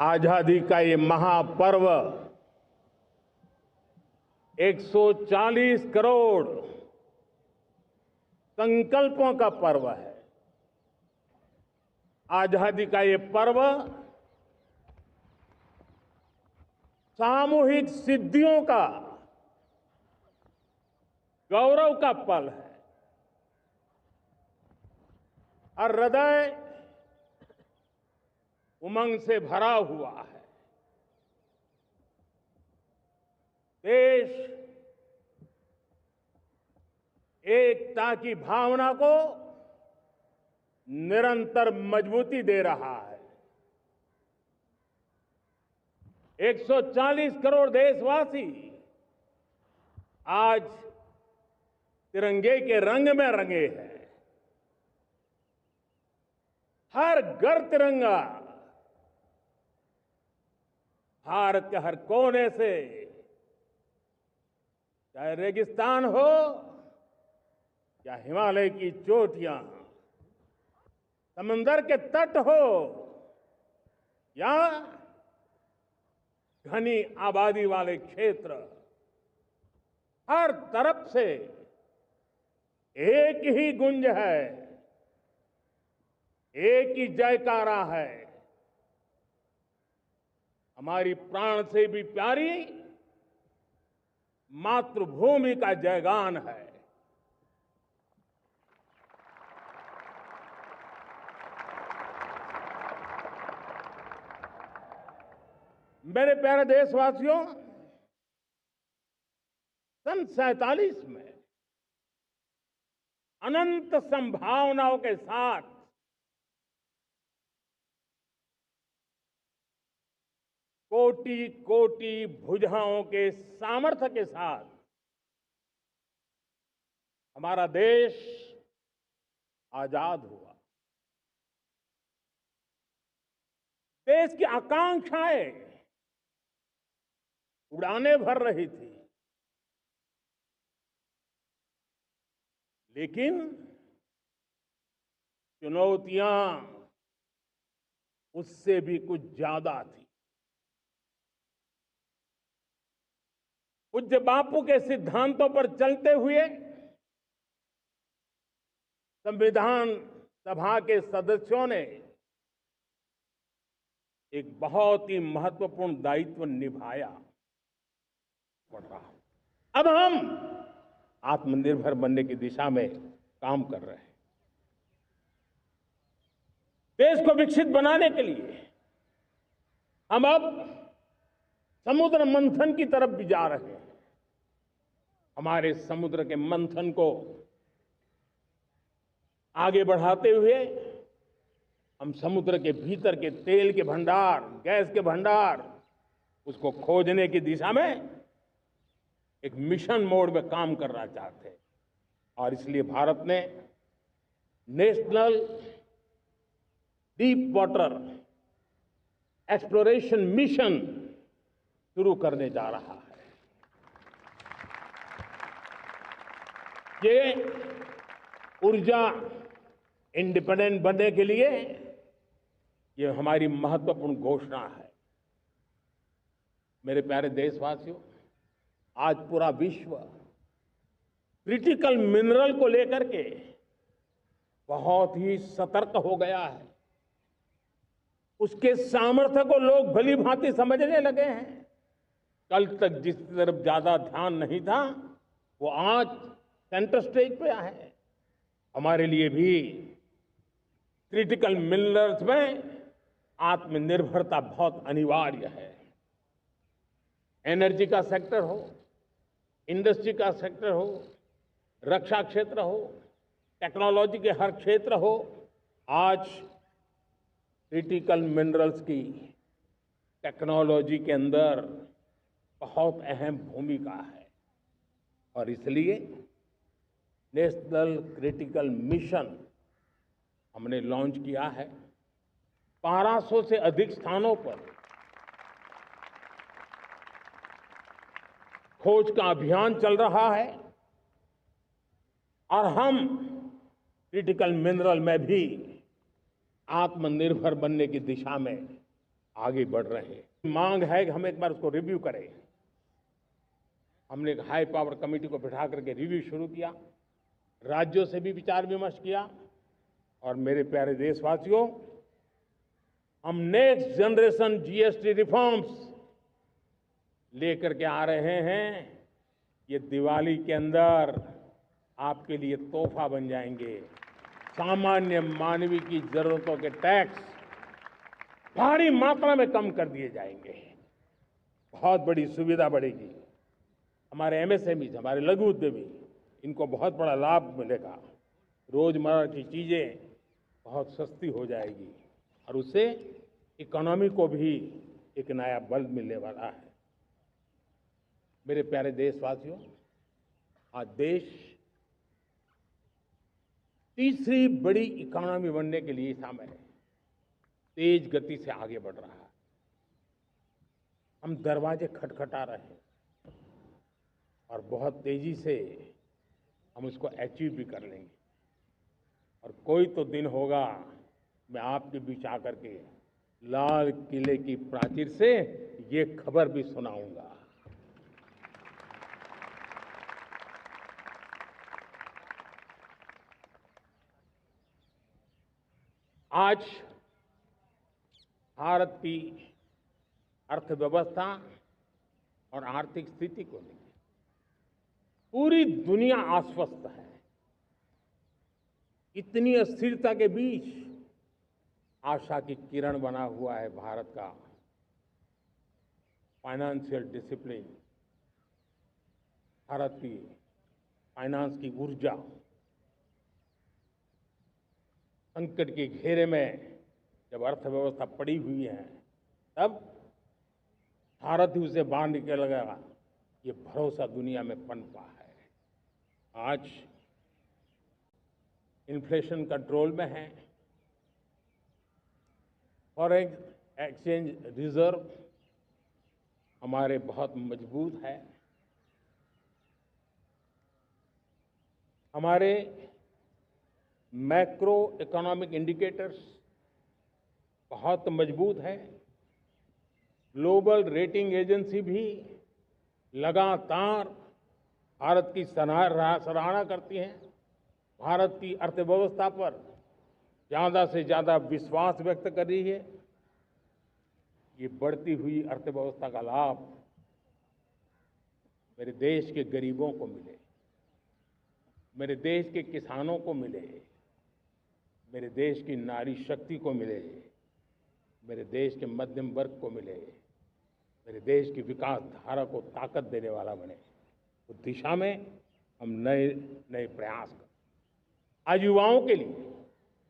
आजादी का ये महापर्व 140 करोड़ संकल्पों का पर्व है। आजादी का ये पर्व सामूहिक सिद्धियों का गौरव का पल है। हर हृदय उमंग से भरा हुआ है। देश एकता की भावना को निरंतर मजबूती दे रहा है। 140 करोड़ देशवासी आज तिरंगे के रंग में रंगे हैं। हर घर तिरंगा, भारत के हर कोने से, चाहे रेगिस्तान हो या हिमालय की चोटियां, समंदर के तट हो या घनी आबादी वाले क्षेत्र, हर तरफ से एक ही गुंज है, एक ही जयकारा है। हमारी प्राण से भी प्यारी मातृभूमि का जयगान है। मेरे प्यारे देशवासियों, सन 47 में अनंत संभावनाओं के साथ कोटि कोटि भुजाओं के सामर्थ्य के साथ हमारा देश आजाद हुआ। देश की आकांक्षाएं उड़ानें भर रही थी, लेकिन चुनौतियां उससे भी कुछ ज्यादा थी। पूज्य बापू के सिद्धांतों पर चलते हुए संविधान सभा के सदस्यों ने एक बहुत ही महत्वपूर्ण दायित्व निभाया पड़ रहा। अब हम आत्मनिर्भर बनने की दिशा में काम कर रहे हैं। देश को विकसित बनाने के लिए हम अब समुद्र मंथन की तरफ भी जा रहे हैं। हमारे समुद्र के मंथन को आगे बढ़ाते हुए हम समुद्र के भीतर के तेल के भंडार, गैस के भंडार, उसको खोजने की दिशा में एक मिशन मोड में काम करना चाहते हैं। और इसलिए भारत ने national deep water exploration mission शुरू करने जा रहा है। ये ऊर्जा इंडिपेंडेंट बनने के लिए ये हमारी महत्वपूर्ण घोषणा है। मेरे प्यारे देशवासियों, आज पूरा विश्व क्रिटिकल मिनरल को लेकर के बहुत ही सतर्क हो गया है। उसके सामर्थ्य को लोग भली भांति समझने लगे हैं। कल तक जिस तरफ ज्यादा ध्यान नहीं था, वो आज सेंटर स्टेज पे है। हमारे लिए भी क्रिटिकल मिनरल्स में आत्मनिर्भरता बहुत अनिवार्य है। एनर्जी का सेक्टर हो, इंडस्ट्री का सेक्टर हो, रक्षा क्षेत्र हो, टेक्नोलॉजी के हर क्षेत्र हो, आज क्रिटिकल मिनरल्स की टेक्नोलॉजी के अंदर बहुत अहम भूमिका है। और इसलिए नेशनल क्रिटिकल मिशन हमने लॉन्च किया है। 1200 से अधिक स्थानों पर खोज का अभियान चल रहा है और हम क्रिटिकल मिनरल में भी आत्मनिर्भर बनने की दिशा में आगे बढ़ रहे हैं। मांग है कि हम एक बार उसको रिव्यू करें। हमने एक हाई पावर कमेटी को बिठा करके रिव्यू शुरू किया, राज्यों से भी विचार विमर्श किया। और मेरे प्यारे देशवासियों, हम नेक्स्ट जनरेशन जीएसटी रिफॉर्म्स लेकर के आ रहे हैं। ये दिवाली के अंदर आपके लिए तोहफा बन जाएंगे। सामान्य मानवीय की जरूरतों के टैक्स भारी मात्रा में कम कर दिए जाएंगे। बहुत बड़ी सुविधा बढ़ेगी। हमारे एमएसएमई, हमारे लघु उद्यमी, इनको बहुत बड़ा लाभ मिलेगा। रोजमर्रा की चीजें बहुत सस्ती हो जाएगी और उससे इकोनॉमी को भी एक नया बल मिलने वाला है। मेरे प्यारे देशवासियों, आज देश तीसरी बड़ी इकोनॉमी बनने के लिए समय है, तेज गति से आगे बढ़ रहा है। हम दरवाजे खटखटा रहे हैं और बहुत तेजी से हम उसको अचीव भी कर लेंगे। और कोई तो दिन होगा, मैं आपके बीच आकर के लाल किले की प्राचीर से ये खबर भी सुनाऊंगा। आज भारत की अर्थव्यवस्था और आर्थिक स्थिति को लेकर पूरी दुनिया आश्वस्त है। इतनी अस्थिरता के बीच आशा की किरण बना हुआ है भारत का फाइनेंशियल डिसिप्लिन, भारत की फाइनेंस की ऊर्जा। संकट के घेरे में जब अर्थव्यवस्था पड़ी हुई है, तब भारत ही उसे बाहर निकलेगा, ये भरोसा दुनिया में पनपा है। आज इन्फ्लेशन कंट्रोल में है, फॉरेन एक्सचेंज रिजर्व हमारे बहुत मजबूत है, हमारे मैक्रो इकोनॉमिक इंडिकेटर्स बहुत मजबूत है। ग्लोबल रेटिंग एजेंसी भी लगातार भारत की सराहना करती हैं, भारत की अर्थव्यवस्था पर ज़्यादा से ज़्यादा विश्वास व्यक्त कर रही है। ये बढ़ती हुई अर्थव्यवस्था का लाभ मेरे देश के गरीबों को मिले, मेरे देश के किसानों को मिले, मेरे देश की नारी शक्ति को मिले, मेरे देश के मध्यम वर्ग को मिले, मेरे देश की विकास धारा को ताकत देने वाला बने। उस दिशा में हम नए नए प्रयास करें। आज युवाओं के लिए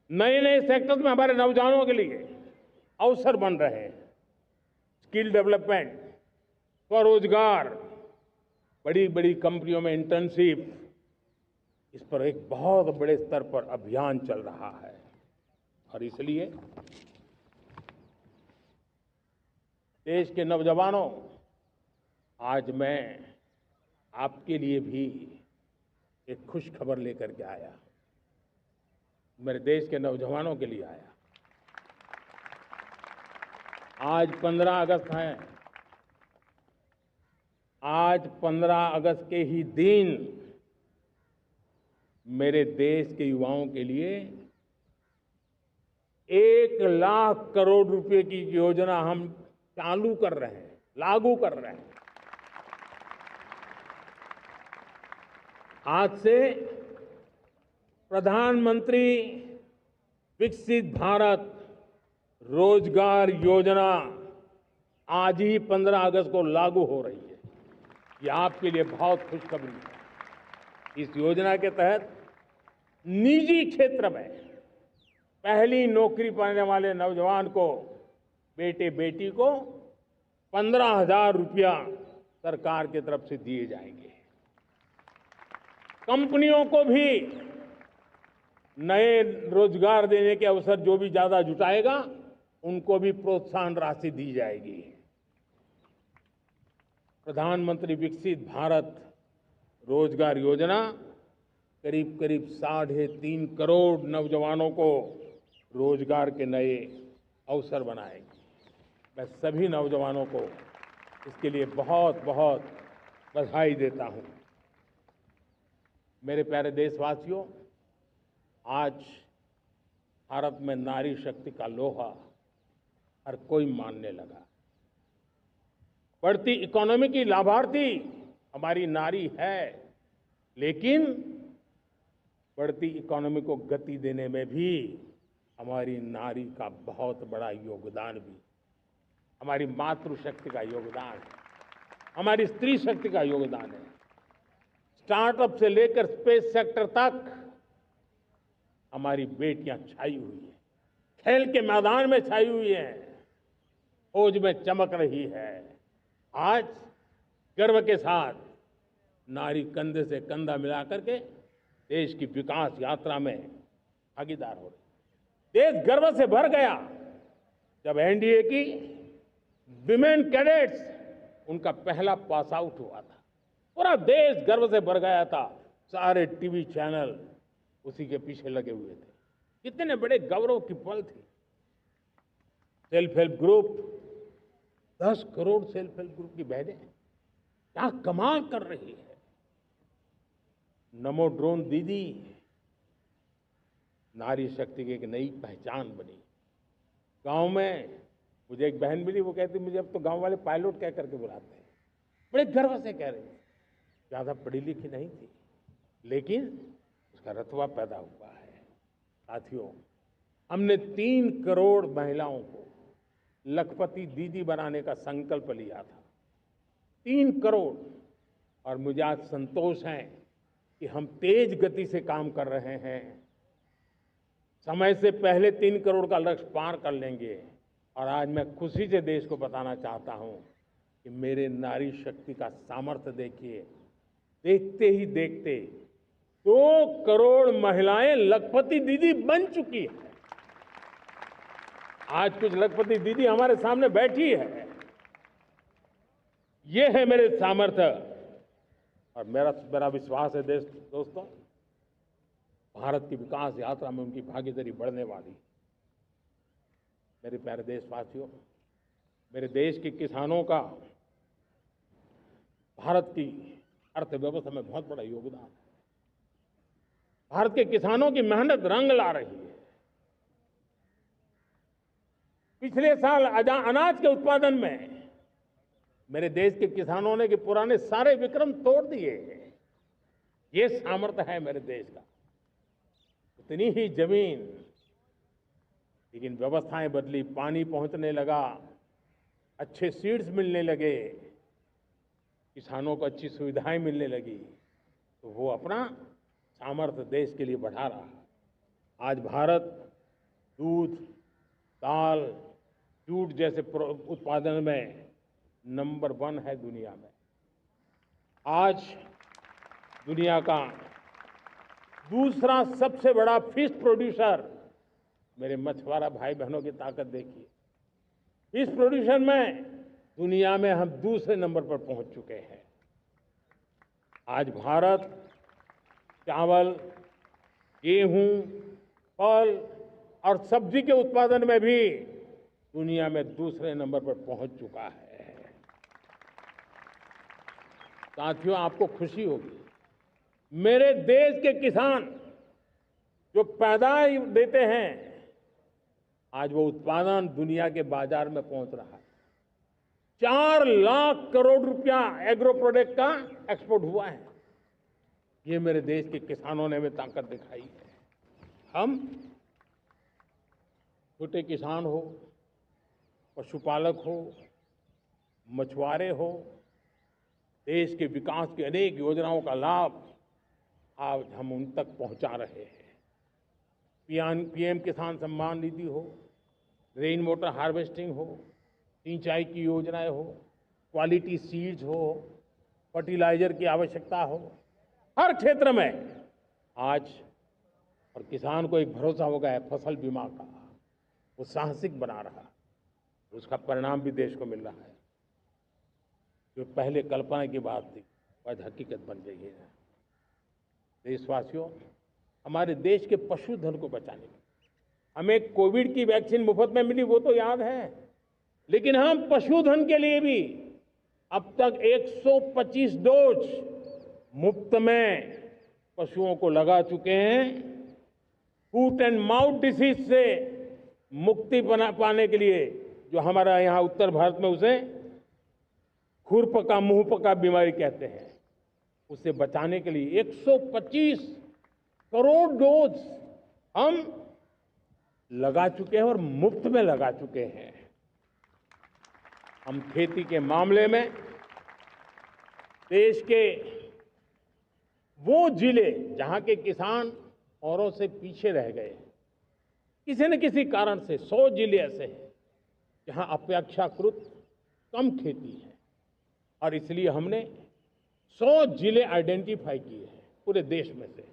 नए नए सेक्टर्स में हमारे नौजवानों के लिए अवसर बन रहे हैं। स्किल डेवलपमेंट, स्वरोजगार, बड़ी बड़ी कंपनियों में इंटर्नशिप, इस पर एक बहुत बड़े स्तर पर अभियान चल रहा है। और इसलिए देश के नौजवानों, आज मैं आपके लिए भी एक खुश खबर लेकर के आया। मेरे देश के नौजवानों के लिए आया। आज 15 अगस्त है। आज 15 अगस्त के ही दिन मेरे देश के युवाओं के लिए 1 लाख करोड़ रुपए की योजना हम चालू कर रहे हैं, लागू कर रहे हैं। आज से प्रधानमंत्री विकसित भारत रोजगार योजना आज ही 15 अगस्त को लागू हो रही है। ये आपके लिए बहुत खुशखबरी है। इस योजना के तहत निजी क्षेत्र में पहली नौकरी पाने वाले नौजवान को, बेटे बेटी को 15,000 रुपया सरकार की तरफ से दिए जाएंगे। कंपनियों को भी नए रोजगार देने के अवसर जो भी ज्यादा जुटाएगा, उनको भी प्रोत्साहन राशि दी जाएगी। प्रधानमंत्री विकसित भारत रोजगार योजना करीब करीब 3.5 करोड़ नौजवानों को रोजगार के नए अवसर बनाएगी। मैं सभी नौजवानों को इसके लिए बहुत बहुत बधाई देता हूं। मेरे प्यारे देशवासियों, आज भारत में नारी शक्ति का लोहा हर कोई मानने लगा। बढ़ती इकोनॉमी की लाभार्थी हमारी नारी है, लेकिन बढ़ती इकोनॉमी को गति देने में भी हमारी नारी का बहुत बड़ा योगदान भी, हमारी मातृशक्ति का योगदान है, हमारी स्त्री शक्ति का योगदान है। स्टार्टअप से लेकर स्पेस सेक्टर तक हमारी बेटियां छाई हुई हैं, खेल के मैदान में छाई हुई हैं, फौज में चमक रही है। आज गर्व के साथ नारी कंधे से कंधा मिला करके देश की विकास यात्रा में भागीदार हो रही। देश गर्व से भर गया जब एनडीए की विमेन कैडेट्स उनका पहला पास आउट हुआ था। पूरा देश गर्व से भर गया था। सारे टीवी चैनल उसी के पीछे लगे हुए थे। कितने बड़े गौरव की पल थी। Self help group, 10 crore self help group की बहनें क्या कमाल कर रही है। नमो ड्रोन दीदी नारी शक्ति की एक नई पहचान बनी। गांव में मुझे एक बहन मिली, वो कहती मुझे अब तो गांव वाले पायलट कह करके बुलाते हैं। बड़े गर्व से कह रही, ज्यादा पढ़ी लिखी नहीं थी, लेकिन उसका रतबा पैदा हुआ है। साथियों, हमने 3 करोड़ महिलाओं को लखपति दीदी बनाने का संकल्प लिया था। 3 करोड़। और मुझे आज संतोष है कि हम तेज गति से काम कर रहे हैं। समय से पहले 3 करोड़ का लक्ष्य पार कर लेंगे। और आज मैं खुशी से देश को बताना चाहता हूं कि मेरे नारी शक्ति का सामर्थ्य देखिए। देखते ही देखते 2 करोड़ महिलाएं लखपति दीदी बन चुकी है। आज कुछ लखपति दीदी हमारे सामने बैठी है। ये है मेरे सामर्थ्य। और मेरा विश्वास है दोस्तों, भारत की विकास यात्रा में उनकी भागीदारी बढ़ने वाली। मेरे प्यारे देशवासियों, मेरे देश के किसानों का भारत की अर्थव्यवस्था में बहुत बड़ा योगदान है। भारत के किसानों की मेहनत रंग ला रही है। पिछले साल अनाज के उत्पादन में मेरे देश के किसानों ने के पुराने सारे विक्रम तोड़ दिए। ये सामर्थ्य है मेरे देश का। इतनी ही जमीन, लेकिन व्यवस्थाएं बदली, पानी पहुंचने लगा, अच्छे सीड्स मिलने लगे, किसानों को अच्छी सुविधाएं मिलने लगी, तो वो अपना सामर्थ्य देश के लिए बढ़ा रहा है। आज भारत दूध, दाल, जूट जैसे उत्पादन में नंबर 1 है दुनिया में। आज दुनिया का दूसरा सबसे बड़ा फिश प्रोड्यूसर। मेरे मछुआरा भाई बहनों की ताकत देखिए। फिश प्रोड्यूसन में दुनिया में हम दूसरे नंबर पर पहुंच चुके हैं। आज भारत चावल, गेहूं, फल और सब्जी के उत्पादन में भी दुनिया में दूसरे नंबर पर पहुंच चुका है। साथियों, आपको खुशी होगी, मेरे देश के किसान जो पैदावार देते हैं, आज वो उत्पादन दुनिया के बाजार में पहुंच रहा है। 4 लाख करोड़ रुपया एग्रो प्रोडक्ट का एक्सपोर्ट हुआ है। ये मेरे देश के किसानों ने हमें ताकत दिखाई है। हम छोटे किसान हो, पशुपालक हो, मछुआरे हो, देश के विकास की अनेक योजनाओं का लाभ आज हम उन तक पहुंचा रहे हैं। पीएम किसान सम्मान निधि हो, रेन वाटर हार्वेस्टिंग हो, सिंचाई की योजनाएं हो, क्वालिटी सीड्स हो, फर्टिलाइजर की आवश्यकता हो, हर क्षेत्र में आज और किसान को एक भरोसा हो गया है फसल बीमा का। वो साहसिक बना रहा, उसका परिणाम भी देश को मिल रहा है। जो पहले कल्पना की बात थी आज हकीकत बन गई है। देशवासियों, हमारे देश के पशुधन को बचाने में हमें कोविड की वैक्सीन मुफ्त में मिली, वो तो याद है, लेकिन हम पशुधन के लिए भी अब तक 125 डोज मुफ्त में पशुओं को लगा चुके हैं। फूट एंड माउथ डिसीज से मुक्ति पाने के लिए, जो हमारा यहाँ उत्तर भारत में उसे खुरपका मुंहपका बीमारी कहते हैं, उसे बचाने के लिए 125 करोड़ डोज हम लगा चुके हैं और मुफ्त में लगा चुके हैं। हम खेती के मामले में देश के वो जिले जहां के किसान औरों से पीछे रह गए, किसी न किसी कारण से 100 जिले ऐसे हैं जहां अपेक्षाकृत कम खेती है, और इसलिए हमने 100 जिले आइडेंटिफाई किए हैं पूरे देश में से,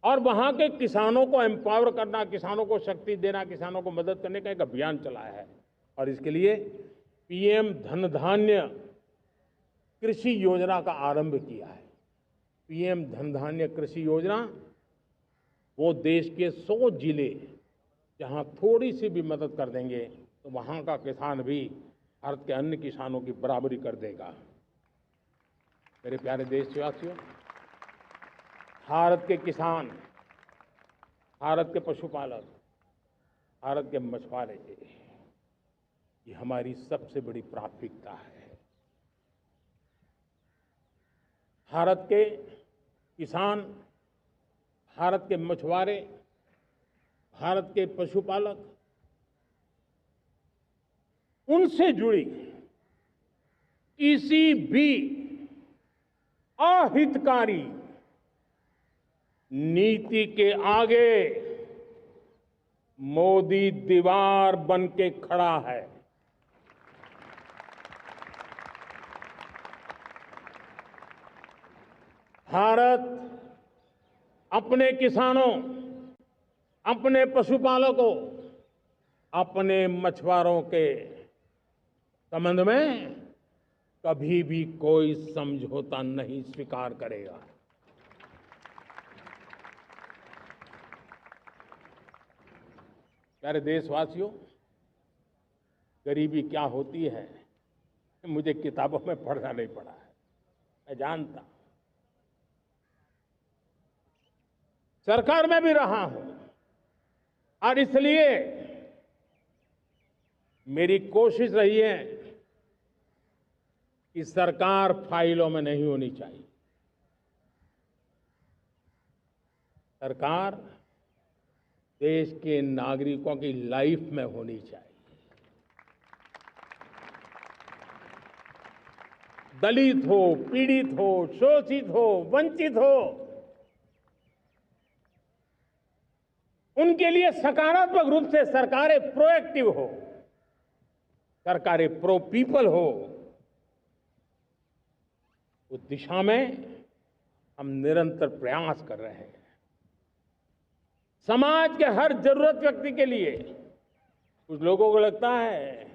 और वहां के किसानों को एम्पावर करना, किसानों को शक्ति देना, किसानों को मदद करने का एक अभियान चलाया है। और इसके लिए पीएम धन धान्य कृषि योजना का आरंभ किया है। पीएम धन धान्य कृषि योजना वो देश के 100 जिले जहां थोड़ी सी भी मदद कर देंगे तो वहां का किसान भी भारत के अन्य किसानों की बराबरी कर देगा। मेरे प्यारे देशवासियों, भारत के किसान, भारत के पशुपालक, भारत के मछुआरे, ये हमारी सबसे बड़ी प्राथमिकता है। भारत के किसान, भारत के मछुआरे, भारत के पशुपालक, उनसे जुड़ी किसी भी अहितकारी नीति के आगे मोदी दीवार बन के खड़ा है। भारत अपने किसानों, अपने पशुपालकों, अपने मछुआरों के संबंध में कभी भी कोई समझौता नहीं स्वीकार करेगा। प्यारे देशवासियों, गरीबी क्या होती है मुझे किताबों में पढ़ना नहीं पड़ा है, मैं जानता। सरकार में भी रहा हूं और इसलिए मेरी कोशिश रही है कि सरकार फाइलों में नहीं होनी चाहिए। सरकार देश के नागरिकों की लाइफ में होनी चाहिए। दलित हो, पीड़ित हो, शोषित हो, वंचित हो, उनके लिए सकारात्मक रूप से सरकारें प्रोएक्टिव हो, सरकारें प्रो पीपल हो। उस दिशा में हम निरंतर प्रयास कर रहे हैं। समाज के हर जरूरत व्यक्ति के लिए, कुछ लोगों को लगता है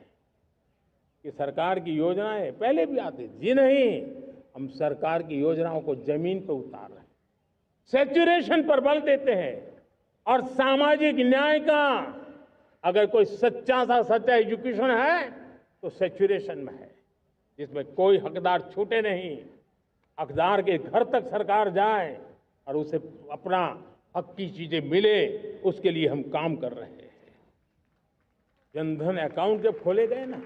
कि सरकार की योजनाएं पहले भी आती थी। जी नहीं, हम सरकार की योजनाओं को जमीन पर उतार रहे हैं, सैचुरेशन पर बल देते हैं। और सामाजिक न्याय का अगर कोई सच्चा एजुकेशन है तो सैचुरेशन में है, जिसमें कोई हकदार छूटे नहीं, हकदार के घर तक सरकार जाए और उसे अपना हक की चीजें मिले, उसके लिए हम काम कर रहे हैं। जनधन अकाउंट जब खोले गए ना,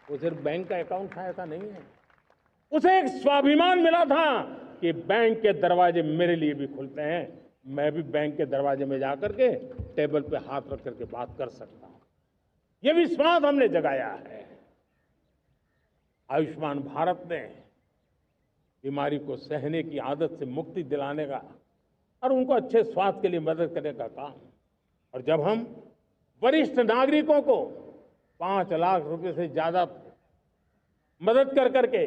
वो सिर्फ बैंक का अकाउंट था ऐसा नहीं है, उसे एक स्वाभिमान मिला था कि बैंक के दरवाजे मेरे लिए भी खुलते हैं, मैं भी बैंक के दरवाजे में जाकर के टेबल पे हाथ रख करके बात कर सकता हूं। ये विश्वास हमने जगाया है। आयुष्मान भारत ने बीमारी को सहने की आदत से मुक्ति दिलाने का और उनको अच्छे स्वास्थ्य के लिए मदद करने का काम, और जब हम वरिष्ठ नागरिकों को 5 लाख रुपए से ज्यादा मदद कर करके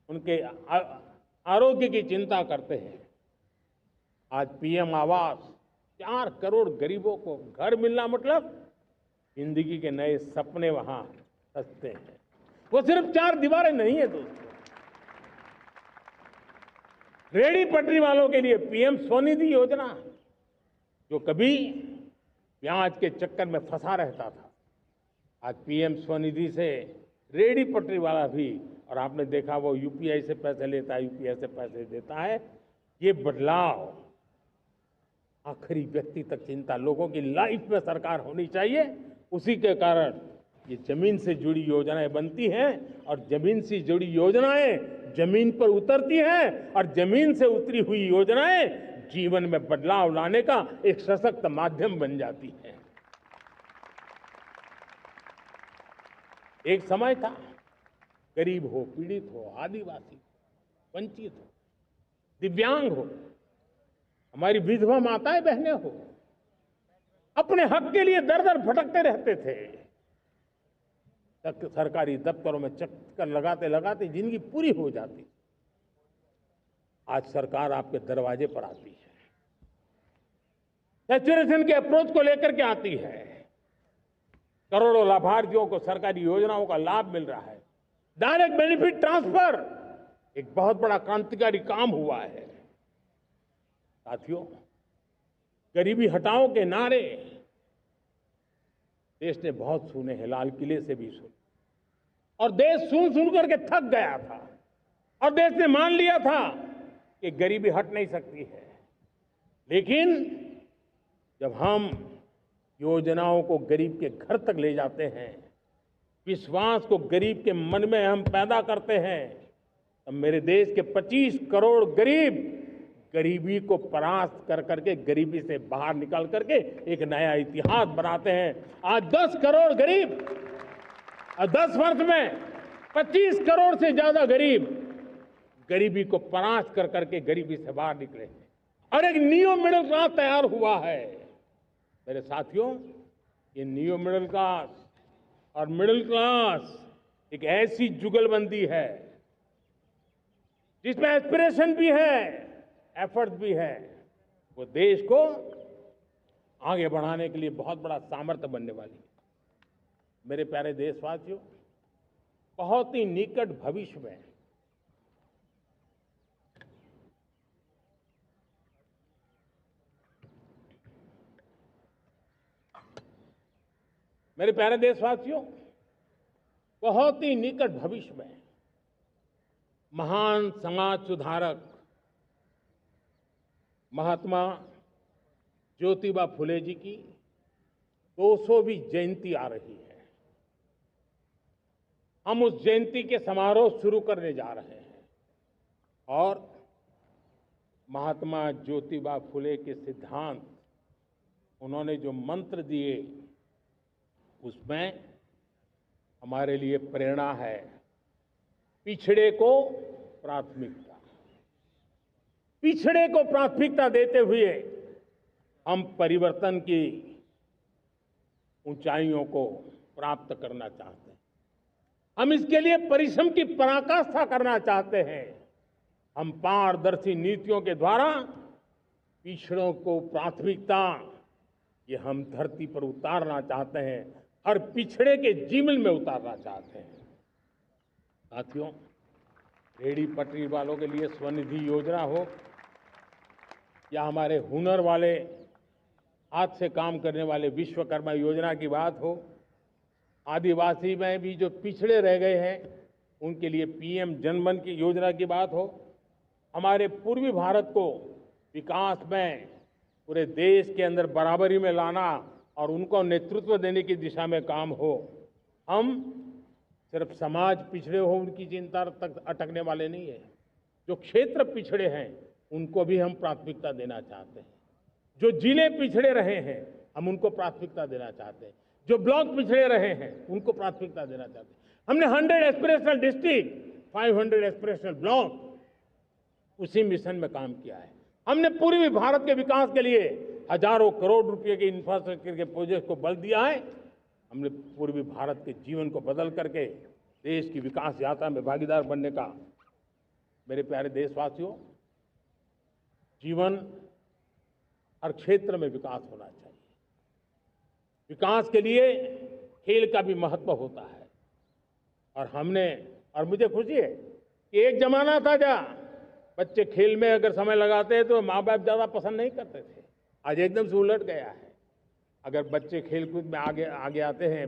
उनके आरोग्य की चिंता करते हैं। आज पीएम आवास, 4 करोड़ गरीबों को घर मिलना मतलब जिंदगी के नए सपने वहां सजते हैं। वो सिर्फ 4 दीवारें नहीं है दोस्तों। रेहड़ी पटरी वालों के लिए पीएम स्वनिधि योजना, जो कभी प्याज के चक्कर में फंसा रहता था, आज पीएम स्वनिधि से रेहड़ी पटरी वाला भी, और आपने देखा वो यूपीआई से पैसे लेता है, यूपीआई से पैसे देता है। ये बदलाव आखिरी व्यक्ति तक चिंता, लोगों की लाइफ में सरकार होनी चाहिए। उसी के कारण ये जमीन से जुड़ी योजनाएं बनती हैं, और जमीन से जुड़ी योजनाएं जमीन पर उतरती हैं, और जमीन से उतरी हुई योजनाएं जीवन में बदलाव लाने का एक सशक्त माध्यम बन जाती है। एक समय था, गरीब हो, पीड़ित हो, आदिवासी हो, वंचित हो, दिव्यांग हो, हमारी विधवा माताएं बहनें हो, अपने हक के लिए दर दर भटकते रहते थे। सरकारी दफ्तरों में चक्कर लगाते लगाते जिंदगी पूरी हो जाती। आज सरकार आपके दरवाजे पर आती है, सैचुरेशन के अप्रोच को लेकर के आती है। करोड़ों लाभार्थियों को सरकारी योजनाओं का लाभ मिल रहा है। डायरेक्ट बेनिफिट ट्रांसफर एक बहुत बड़ा क्रांतिकारी काम हुआ है। साथियों, गरीबी हटाओ के नारे देश ने बहुत सुने हैं, लाल किले से भी सुने, और देश सुन सुन करके थक गया था, और देश ने मान लिया था कि गरीबी हट नहीं सकती है। लेकिन जब हम योजनाओं को गरीब के घर तक ले जाते हैं, विश्वास को गरीब के मन में हम पैदा करते हैं, तब मेरे देश के 25 करोड़ गरीब गरीबी को परास्त कर करके, गरीबी से बाहर निकल करके एक नया इतिहास बनाते हैं। आज 10 करोड़ गरीब, और 10 वर्ष में 25 करोड़ से ज्यादा गरीब गरीबी को परास्त कर करके गरीबी से बाहर निकले हैं, और एक न्यू मिडिल क्लास तैयार हुआ है। मेरे साथियों, ये न्यू मिडिल क्लास और मिडिल क्लास एक ऐसी जुगलबंदी है जिसमें एस्पिरेशन भी है, एफर्ट भी है। वो देश को आगे बढ़ाने के लिए बहुत बड़ा सामर्थ्य बनने वाली है। मेरे प्यारे देशवासियों, बहुत ही निकट भविष्य में मेरे प्यारे देशवासियों, बहुत ही निकट भविष्य में महान समाज सुधारक महात्मा ज्योतिबा फुले जी की 200वीं जयंती आ रही है। हम उस जयंती के समारोह शुरू करने जा रहे हैं, और महात्मा ज्योतिबा फुले के सिद्धांत, उन्होंने जो मंत्र दिए, उसमें हमारे लिए प्रेरणा है। पिछड़े को प्राथमिकता, पिछड़े को प्राथमिकता देते हुए हम परिवर्तन की ऊंचाइयों को प्राप्त करना चाहते हैं। हम इसके लिए परिश्रम की पराकाष्ठा करना चाहते हैं। हम पारदर्शी नीतियों के द्वारा पिछड़ों को प्राथमिकता, ये हम धरती पर उतारना चाहते हैं, हर पिछड़े के जीवन में उतारना चाहते हैं। साथियों, रेहड़ी पटरी वालों के लिए स्वनिधि योजना हो, या हमारे हुनर वाले, हाथ से काम करने वाले विश्वकर्मा योजना की बात हो, आदिवासी में भी जो पिछड़े रह गए हैं उनके लिए पीएम जनधन की योजना की बात हो, हमारे पूर्वी भारत को विकास में पूरे देश के अंदर बराबरी में लाना और उनको नेतृत्व देने की दिशा में काम हो। हम सिर्फ समाज पिछड़े हो उनकी चिंता तक अटकने वाले नहीं है। जो क्षेत्र पिछड़े हैं उनको भी हम प्राथमिकता देना चाहते हैं। जो जिले पिछड़े रहे हैं हम उनको प्राथमिकता देना चाहते हैं। जो ब्लॉक पिछड़े रहे हैं उनको प्राथमिकता देना चाहते हैं। हमने 100 एस्पिरेशनल डिस्ट्रिक्ट, 500 एस्पिरेशनल ब्लॉक, उसी मिशन में काम किया है। हमने पूर्वी भारत के विकास के लिए हजारों करोड़ रुपए के इंफ्रास्ट्रक्चर के प्रोजेक्ट को बल दिया है। हमने पूर्वी भारत के जीवन को बदल करके देश की विकास यात्रा में भागीदार बनने का। मेरे प्यारे देशवासियों, जीवन हर क्षेत्र में विकास होना चाहिए। विकास के लिए खेल का भी महत्व होता है। और मुझे खुशी है कि एक जमाना था जहाँ बच्चे खेल में अगर समय लगाते हैं तो माँ बाप ज्यादा पसंद नहीं करते थे। आज एकदम से उलट गया है। अगर बच्चे खेलकूद में आगे आते हैं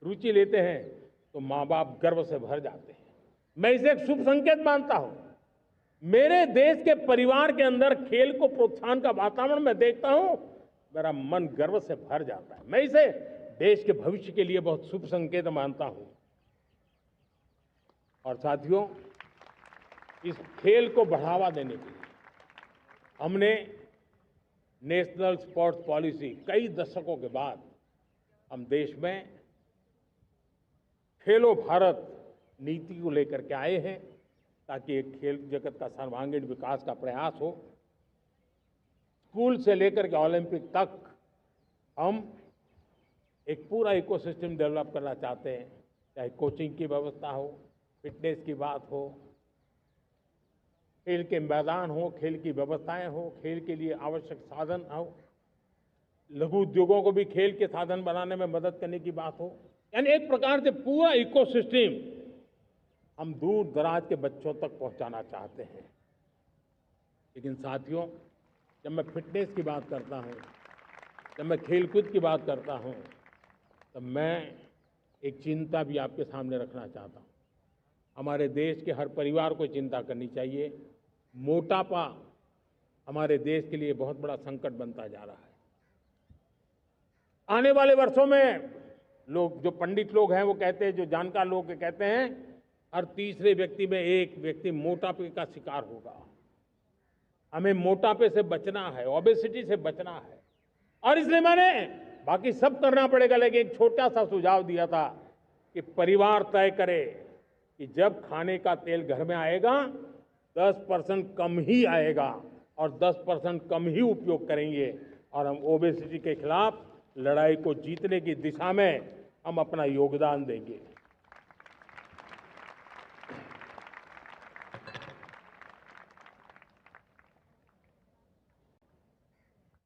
रुचि लेते हैं तो माँ बाप गर्व से भर जाते हैं। मैं इसे एक शुभ संकेत मानता हूं। मेरे देश के परिवार के अंदर खेल को प्रोत्साहन का वातावरण मैं देखता हूं, मेरा मन गर्व से भर जाता है। मैं इसे देश के भविष्य के लिए बहुत शुभ संकेत मानता हूं। और साथियों, इस खेल को बढ़ावा देने के लिए हमने नेशनल स्पोर्ट्स पॉलिसी कई दशकों के बाद हम देश में खेलो भारत नीति को लेकर के आए हैं, ताकि एक खेल जगत का सर्वांगीण विकास का प्रयास हो। स्कूल से लेकर के ओलंपिक तक हम एक पूरा इकोसिस्टम डेवलप करना चाहते हैं, चाहे कोचिंग की व्यवस्था हो, फिटनेस की बात हो, खेल के मैदान हो, खेल की व्यवस्थाएं हो, खेल के लिए आवश्यक साधन हो, लघु उद्योगों को भी खेल के साधन बनाने में मदद करने की बात हो। यानी एक प्रकार से पूरा इकोसिस्टम हम दूर दराज के बच्चों तक पहुंचाना चाहते हैं। लेकिन साथियों, जब मैं फिटनेस की बात करता हूं, जब मैं खेलकूद की बात करता हूं, तब मैं एक चिंता भी आपके सामने रखना चाहता हूं। हमारे देश के हर परिवार को चिंता करनी चाहिए। मोटापा हमारे देश के लिए बहुत बड़ा संकट बनता जा रहा है। आने वाले वर्षों में लोग, जो पंडित लोग हैं वो कहते हैं, जो जानकार लोग कहते हैं, हर तीसरे व्यक्ति में एक व्यक्ति मोटापे का शिकार होगा। हमें मोटापे से बचना है, ओबेसिटी से बचना है। और इसलिए मैंने बाकी सब करना पड़ेगा, लेकिन एक छोटा सा सुझाव दिया था कि परिवार तय करे कि जब खाने का तेल घर में आएगा 10% कम ही आएगा और 10% कम ही उपयोग करेंगे, और हम ओबेसिटी के खिलाफ लड़ाई को जीतने की दिशा में हम अपना योगदान देंगे।